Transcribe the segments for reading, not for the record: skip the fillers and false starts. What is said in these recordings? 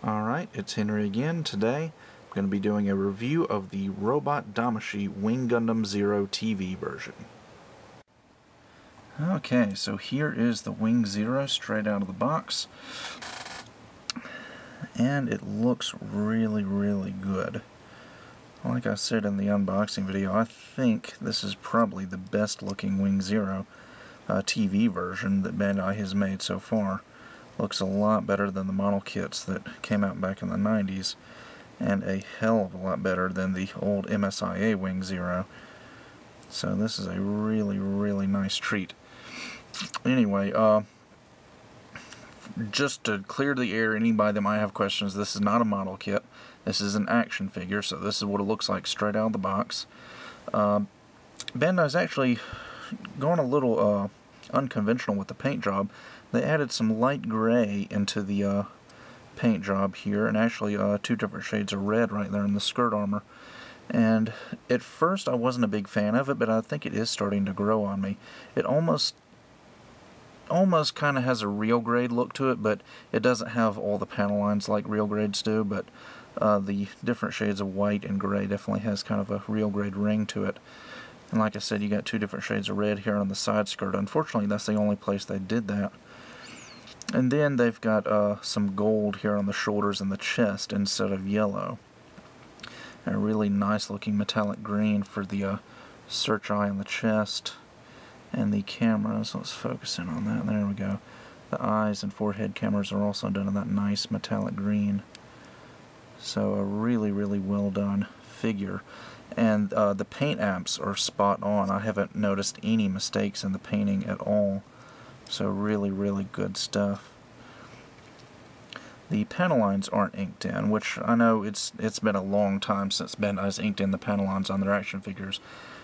Alright, it's Henry again. Today I'm going to be doing a review of the Robot Damashii Wing Gundam Zero TV version. Okay, so here is the Wing Zero straight out of the box. And it looks really, really good. Like I said in the unboxing video, I think this is probably the best looking Wing Zero TV version that Bandai has made so far. Looks a lot better than the model kits that came out back in the 90s, and a hell of a lot better than the old MSIA Wing Zero. So this is a really, really nice treat. Anyway, just to clear the air, anybody that might have questions, this is not a model kit. This is an action figure, so this is what it looks like straight out of the box. Bandai's actually gone a little unconventional with the paint job. They added some light gray into the paint job here, and actually two different shades of red right there in the skirt armor. And at first I wasn't a big fan of it, but I think it is starting to grow on me. It almost kind of has a real grade look to it, but it doesn't have all the panel lines like real grades do. But the different shades of white and gray definitely has kind of a real grade ring to it. And like I said, you got two different shades of red here on the side skirt. Unfortunately, that's the only place they did that. And then they've got some gold here on the shoulders and the chest instead of yellow. And a really nice looking metallic green for the search eye on the chest and the cameras. Let's focus in on that. There we go. The eyes and forehead cameras are also done in that nice metallic green. So a really, really well done figure. And the paint apps are spot on. I haven't noticed any mistakes in the painting at all. So really, really good stuff. The panel lines aren't inked in, which I know it's been a long time since Bandai's inked in the panel lines on their action figures.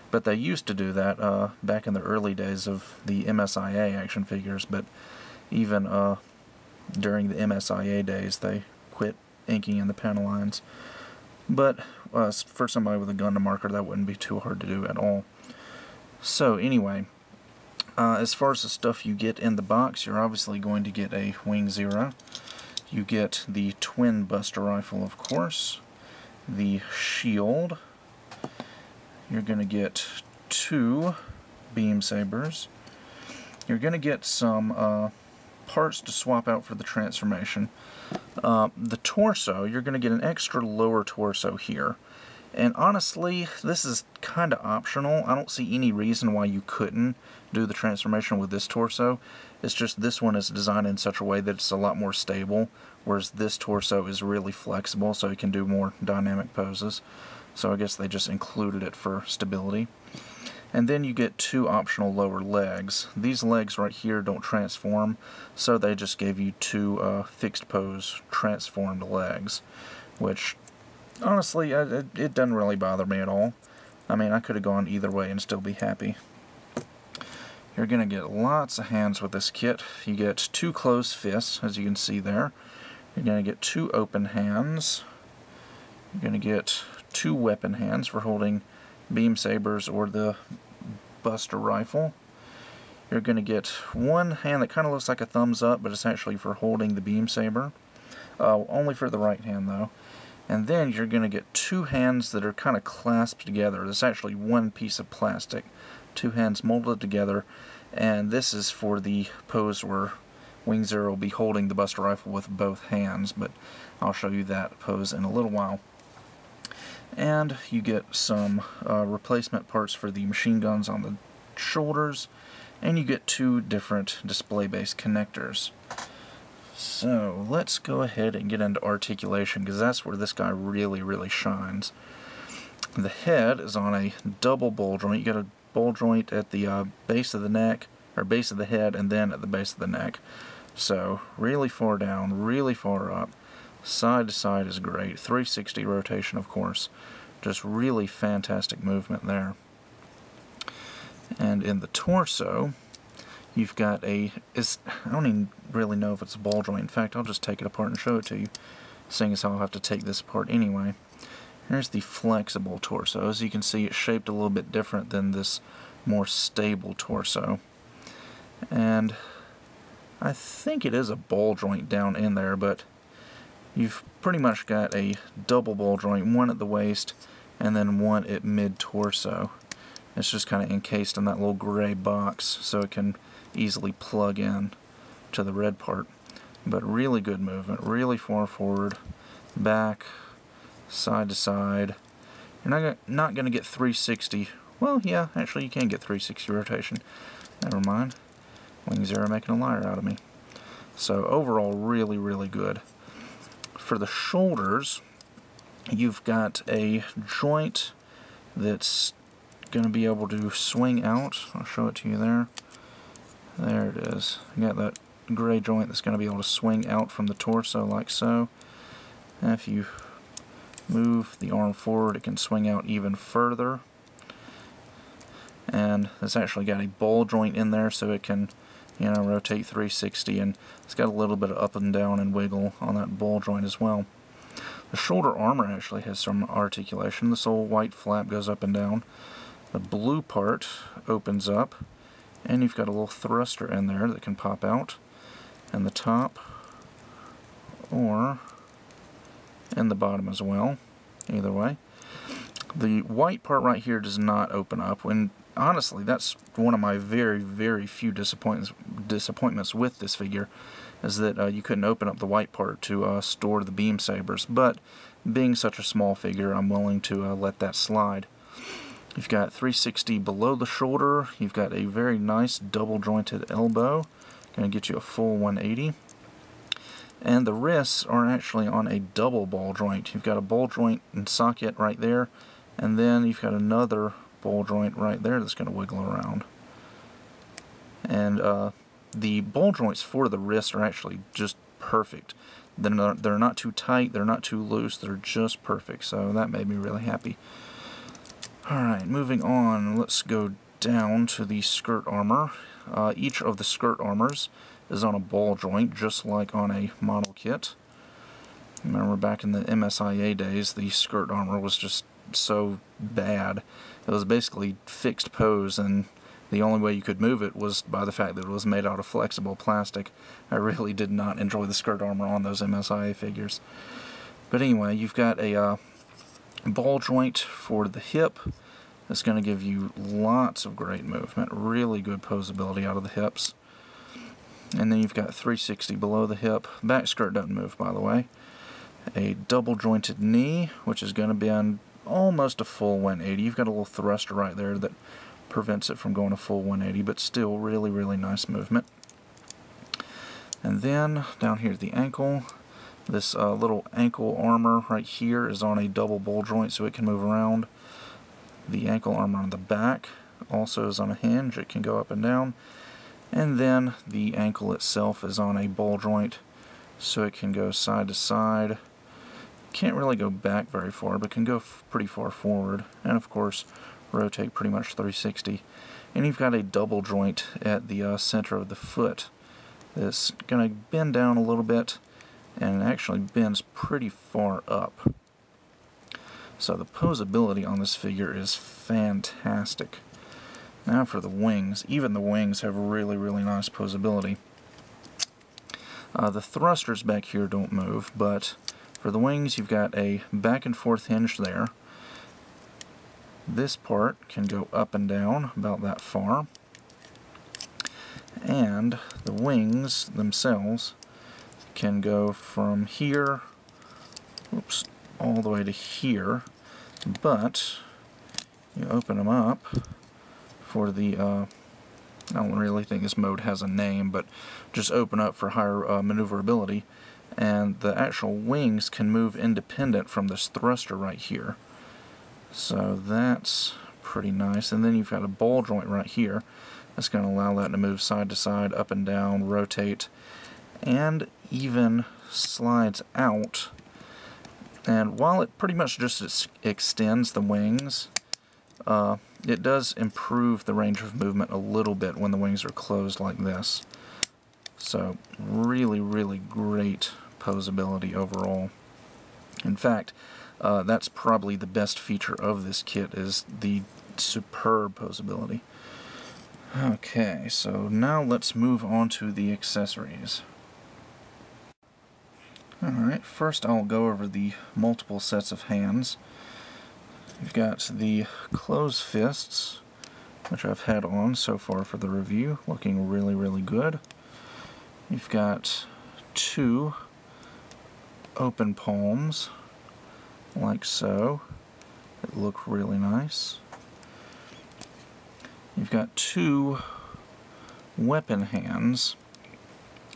But they used to do that back in the early days of the MSIA action figures. But even during the MSIA days, they quit inking in the panel lines. But for somebody with a Gundam marker, that wouldn't be too hard to do at all. So anyway, as far as the stuff you get in the box, you're obviously going to get a Wing Zero. You get the twin Buster Rifle, of course, the shield. You're going to get two beam sabers. You're going to get some parts to swap out for the transformation. The torso, you're going to get an extra lower torso here. And honestly, this is kind of optional. I don't see any reason why you couldn't do the transformation with this torso. It's just this one is designed in such a way that it's a lot more stable, whereas this torso is really flexible, so it can do more dynamic poses. So I guess they just included it for stability. And then you get two optional lower legs. These legs right here don't transform, so they just gave you two fixed pose transformed legs, which honestly, it doesn't really bother me at all. I mean, I could have gone either way and still be happy. You're going to get lots of hands with this kit. You get two closed fists, as you can see there. You're going to get two open hands. You're going to get two weapon hands for holding beam sabers or the Buster Rifle. You're going to get one hand that kind of looks like a thumbs up, but it's actually for holding the beam saber. Only for the right hand, though. And then you're going to get two hands that are kind of clasped together. There's actually one piece of plastic. Two hands molded together. And this is for the pose where Wing Zero will be holding the Buster Rifle with both hands. But I'll show you that pose in a little while. And you get some replacement parts for the machine guns on the shoulders. And you get two different display-based connectors. So let's go ahead and get into articulation, because that's where this guy really, really shines. The head is on a double ball joint. You got a ball joint at the base of the neck, or base of the head, and then at the base of the neck. So really far down, really far up. Side to side is great. 360 rotation, of course. Just really fantastic movement there. And in the torso, you've got I don't even really know if it's a ball joint. In fact, I'll just take it apart and show it to you, seeing as how I'll have to take this apart anyway. Here's the flexible torso. As you can see, it's shaped a little bit different than this more stable torso. And I think it is a ball joint down in there, but you've pretty much got a double ball joint, one at the waist and then one at mid-torso. It's just kind of encased in that little gray box so it can easily plug in to the red part. But really good movement, really far forward, back, side to side. You're not going to get 360. Well, yeah, actually you can get 360 rotation. Never mind. Wing Zero making a liar out of me. So overall, really, really good. For the shoulders, you've got a joint that's going to be able to swing out. I'll show it to you there. There it is. You got that gray joint that's going to be able to swing out from the torso like so. And if you move the arm forward, it can swing out even further. And it's actually got a ball joint in there so it can, you know, rotate 360, and it's got a little bit of up and down and wiggle on that ball joint as well. The shoulder armor actually has some articulation. This old white flap goes up and down. The blue part opens up, and you've got a little thruster in there that can pop out in the top or in the bottom as well, either way. The white part right here does not open up, and honestly that's one of my very, very few disappointments with this figure, is that you couldn't open up the white part to store the beam sabers, but being such a small figure, I'm willing to let that slide. You've got 360 below the shoulder. You've got a very nice double jointed elbow, going to get you a full 180. And the wrists are actually on a double ball joint. You've got a ball joint and socket right there, and then you've got another ball joint right there that's going to wiggle around. And the ball joints for the wrists are actually just perfect. They're not too tight, they're not too loose, they're just perfect. So that made me really happy. Alright, moving on, let's go down to the skirt armor. Each of the skirt armors is on a ball joint, just like on a model kit. Remember back in the MSIA days, the skirt armor was just so bad. It was basically fixed pose, and the only way you could move it was by the fact that it was made out of flexible plastic. I really did not enjoy the skirt armor on those MSIA figures. But anyway, you've got a ball joint for the hip. That's going to give you lots of great movement, really good posability out of the hips. And then you've got 360 below the hip. Back skirt doesn't move, by the way. A double jointed knee, which is going to be on almost a full 180. You've got a little thruster right there that prevents it from going a full 180, but still really, really nice movement. And then down here at the ankle, this little ankle armor right here is on a double ball joint so it can move around. The ankle armor on the back also is on a hinge. It can go up and down. And then the ankle itself is on a ball joint so it can go side to side. Can't really go back very far, but can go pretty far forward. And of course, rotate pretty much 360. And you've got a double joint at the center of the foot that's going to bend down a little bit, and it actually bends pretty far up. So the posability on this figure is fantastic. Now for the wings. Even the wings have really, really nice posability. The thrusters back here don't move, but for the wings you've got a back and forth hinge there. This part can go up and down about that far. And the wings themselves can go from here, all the way to here, but you open them up for the, I don't really think this mode has a name, but just open up for higher maneuverability, and the actual wings can move independent from this thruster right here. So that's pretty nice. And then you've got a ball joint right here that's going to allow that to move side to side, up and down, rotate, and even slides out. And while it pretty much just extends the wings, it does improve the range of movement a little bit when the wings are closed like this. So really, really great posability overall. In fact, that's probably the best feature of this kit, is the superb posability. Okay, so now let's move on to the accessories. Alright, first I'll go over the multiple sets of hands. You've got the closed fists, which I've had on so far for the review, looking really good. You've got two open palms, like so, that look really nice. You've got two weapon hands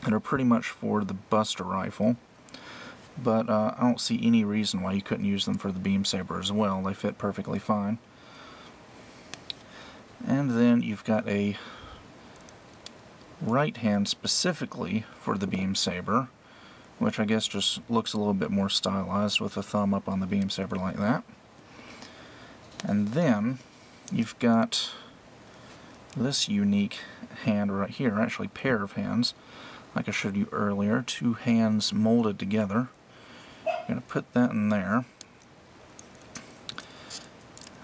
that are pretty much for the Buster Rifle, but I don't see any reason why you couldn't use them for the beam saber as well. They fit perfectly fine. And then you've got a right hand specifically for the beam saber, which I guess just looks a little bit more stylized with a thumb up on the beam saber like that. And then you've got this unique hand right here, actually pair of hands, like I showed you earlier, two hands molded together. I'm going to put that in there.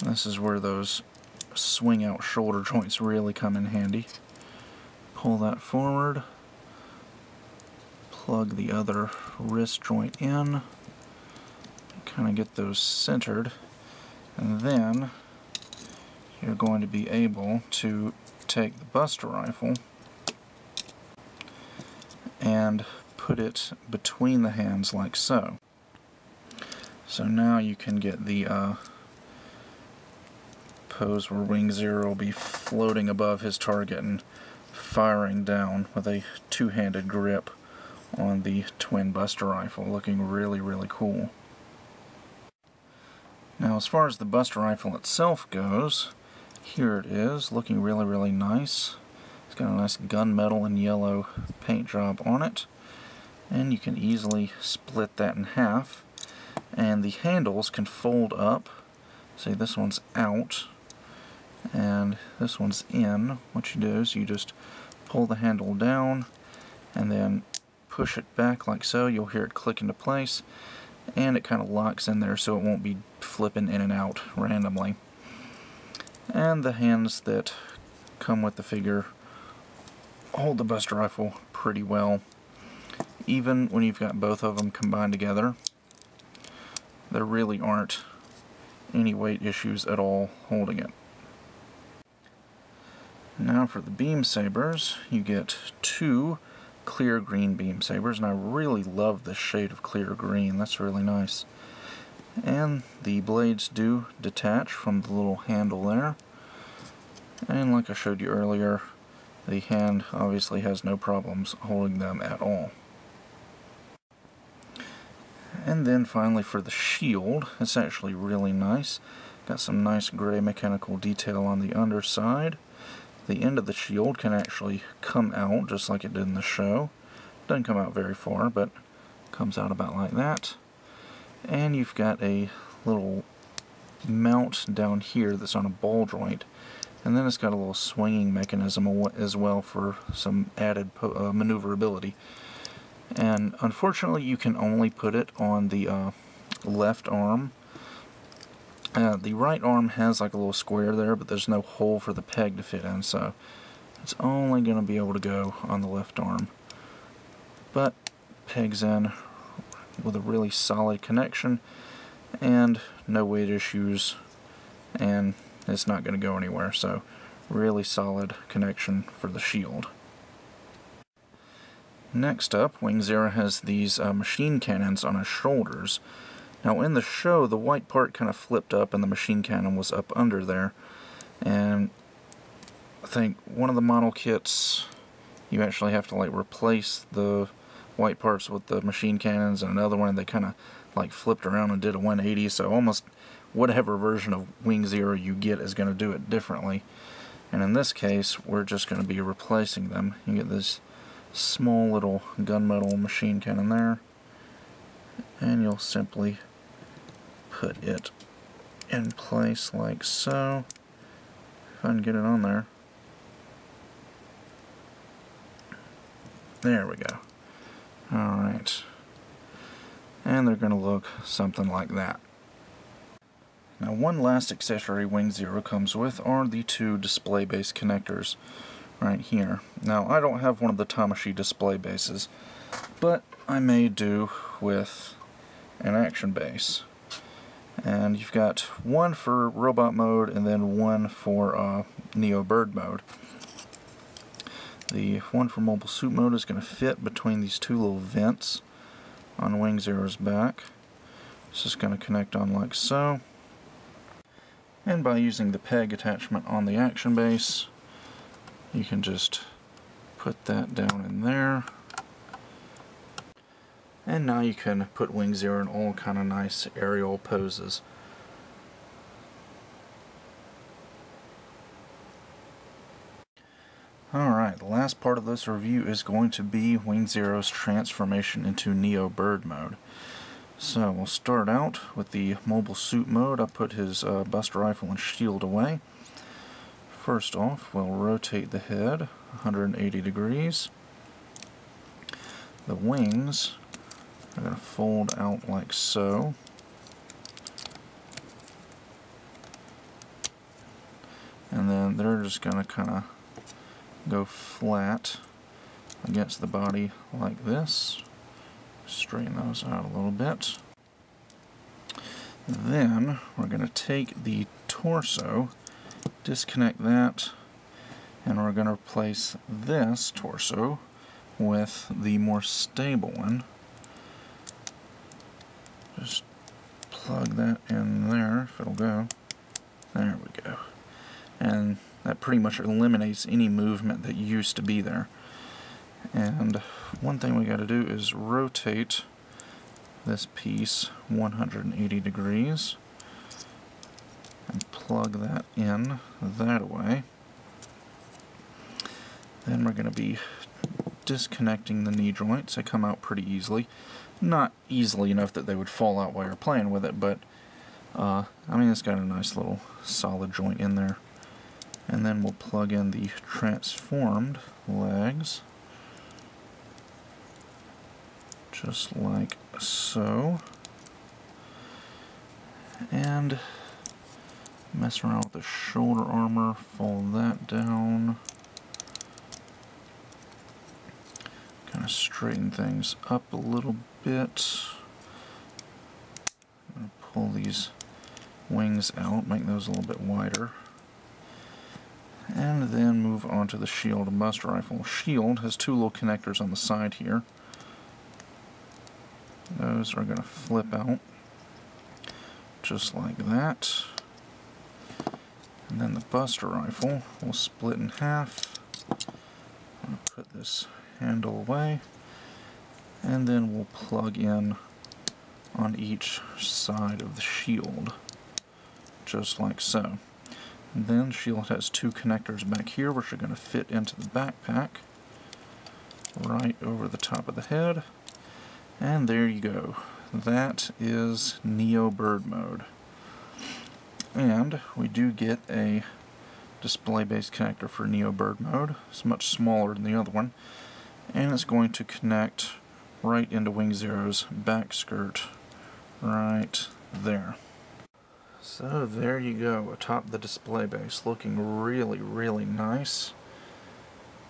This is where those swing out shoulder joints really come in handy. Pull that forward, plug the other wrist joint in, kind of get those centered, and then you're going to be able to take the Buster Rifle and put it between the hands like so. So now you can get the pose where Wing Zero will be floating above his target and firing down with a two-handed grip on the twin Buster Rifle, looking really cool. Now as far as the Buster Rifle itself goes, here it is, looking really nice. It's got a nice gunmetal and yellow paint job on it, and you can easily split that in half, and the handles can fold up. See, this one's out and this one's in. What you do is you just pull the handle down and then push it back like so. You'll hear it click into place, and it kind of locks in there so it won't be flipping in and out randomly. And the hands that come with the figure hold the Buster Rifle pretty well. Even when you've got both of them combined together, there really aren't any weight issues at all holding it. Now for the beam sabers, you get two clear green beam sabers, and I really love this shade of clear green. That's really nice. And the blades do detach from the little handle there. And like I showed you earlier, the hand obviously has no problems holding them at all. And then finally for the shield, it's actually really nice. Got some nice gray mechanical detail on the underside. The end of the shield can actually come out just like it did in the show. Doesn't come out very far, but comes out about like that. And you've got a little mount down here that's on a ball joint, and then it's got a little swinging mechanism as well for some added maneuverability. And unfortunately you can only put it on the left arm. The right arm has like a little square there, but there's no hole for the peg to fit in, so it's only going to be able to go on the left arm. But pegs in with a really solid connection and no weight issues, and it's not going to go anywhere, so really solid connection for the shield. Next up, Wing Zero has these machine cannons on his shoulders. Now in the show, the white part kind of flipped up and the machine cannon was up under there, and I think one of the model kits you actually have to like replace the white parts with the machine cannons, and another one they kind of like flipped around and did a 180, so almost whatever version of Wing Zero you get is going to do it differently. And in this case, we're just going to be replacing them. You get this small little gunmetal machine cannon there, and you'll simply put it in place like so. If I can get it on there. There we go. Alright. And they're going to look something like that. Now one last accessory Wing Zero comes with are the two display base connectors right here. Now I don't have one of the Damashii display bases, but I may do with an action base. And you've got one for robot mode and then one for Neo Bird mode. The one for mobile suit mode is going to fit between these two little vents on Wing Zero's back. It's just going to connect on like so. And by using the peg attachment on the action base, you can just put that down in there. And now you can put Wing Zero in all kind of nice aerial poses. Alright, the last part of this review is going to be Wing Zero's transformation into Neo Bird mode. So we'll start out with the mobile suit mode. I put his buster rifle and shield away. First off, we'll rotate the head 180 degrees. The wings are going to fold out like so. And then they're just going to kind of go flat against the body like this. Straighten those out a little bit. Then we're going to take the torso, disconnect that, and we're going to replace this torso with the more stable one. Just plug that in there, if it'll go. There we go. And that pretty much eliminates any movement that used to be there. And one thing we got to do is rotate this piece 180 degrees and plug that in that way. Then we're going to be disconnecting the knee joints. They come out pretty easily. Not easily enough that they would fall out while you're playing with it, but I mean, it's got a nice little solid joint in there. And then we'll plug in the transformed legs, just like so. And mess around with the shoulder armor, fold that down. Kind of straighten things up a little bit. I'm going to pull these wings out, make those a little bit wider. And then move on to the shield and buster rifle. Shield has two little connectors on the side here. Those are going to flip out just like that. And then the buster rifle will split in half. I'm going to put this handle away, and then we'll plug in on each side of the shield, just like so. And then shield has two connectors back here which are going to fit into the backpack right over the top of the head. And there you go. That is Neo Bird mode. And we do get a display-based connector for Neo Bird mode. It's much smaller than the other one. And it's going to connect right into Wing Zero's back skirt right there. So there you go, atop the display base, looking really, really nice.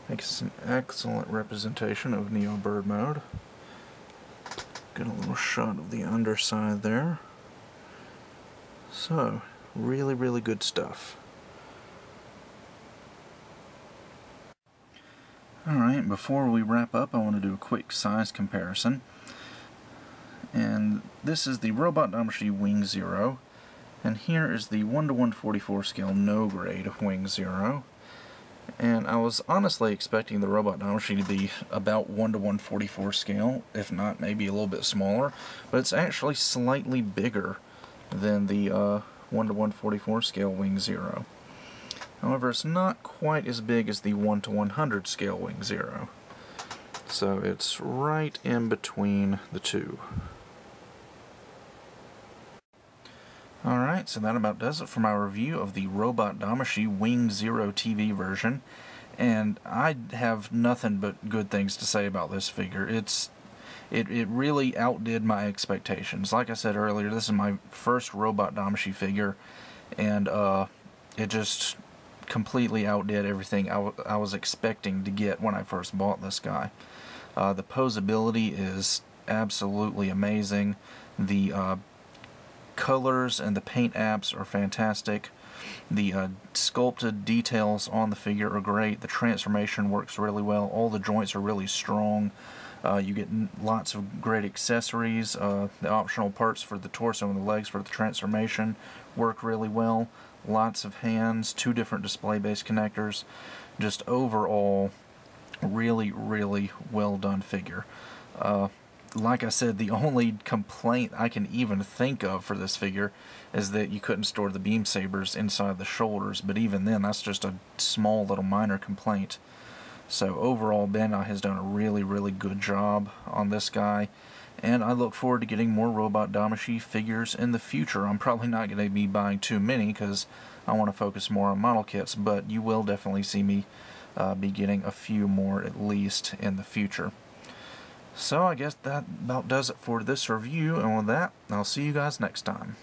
Makes an excellent representation of Neo Bird mode. Get a little shot of the underside there. So, really, really good stuff. Alright, before we wrap up, I want to do a quick size comparison. And this is the Robot Damashii Wing Zero. And here is the 1:144 scale no grade Wing Zero. And I was honestly expecting the Robot Damashii to be about 1:144 scale, if not maybe a little bit smaller, but it's actually slightly bigger than the 1:144 scale Wing Zero. However, it's not quite as big as the 1:100 scale Wing Zero. So it's right in between the two. Alright, so that about does it for my review of the Robot Damashii Wing Zero TV version. And I have nothing but good things to say about this figure. It really outdid my expectations. Like I said earlier, this is my first Robot Damashii figure, and it just completely outdid everything I was expecting to get when I first bought this guy. The posability is absolutely amazing. The colors and the paint apps are fantastic. The sculpted details on the figure are great. The transformation works really well. All the joints are really strong. You get lots of great accessories. The optional parts for the torso and the legs for the transformation work really well. Lots of hands, 2 different display-based connectors. Just overall, really, really well done figure. Like I said, the only complaint I can even think of for this figure is that you couldn't store the beam sabers inside the shoulders, but even then, that's just a small little minor complaint. So overall, Bandai has done a really, really good job on this guy, and I look forward to getting more Robot Damashii figures in the future. I'm probably not going to be buying too many because I want to focus more on model kits, but you will definitely see me be getting a few more at least in the future. So I guess that about does it for this review, and with that, I'll see you guys next time.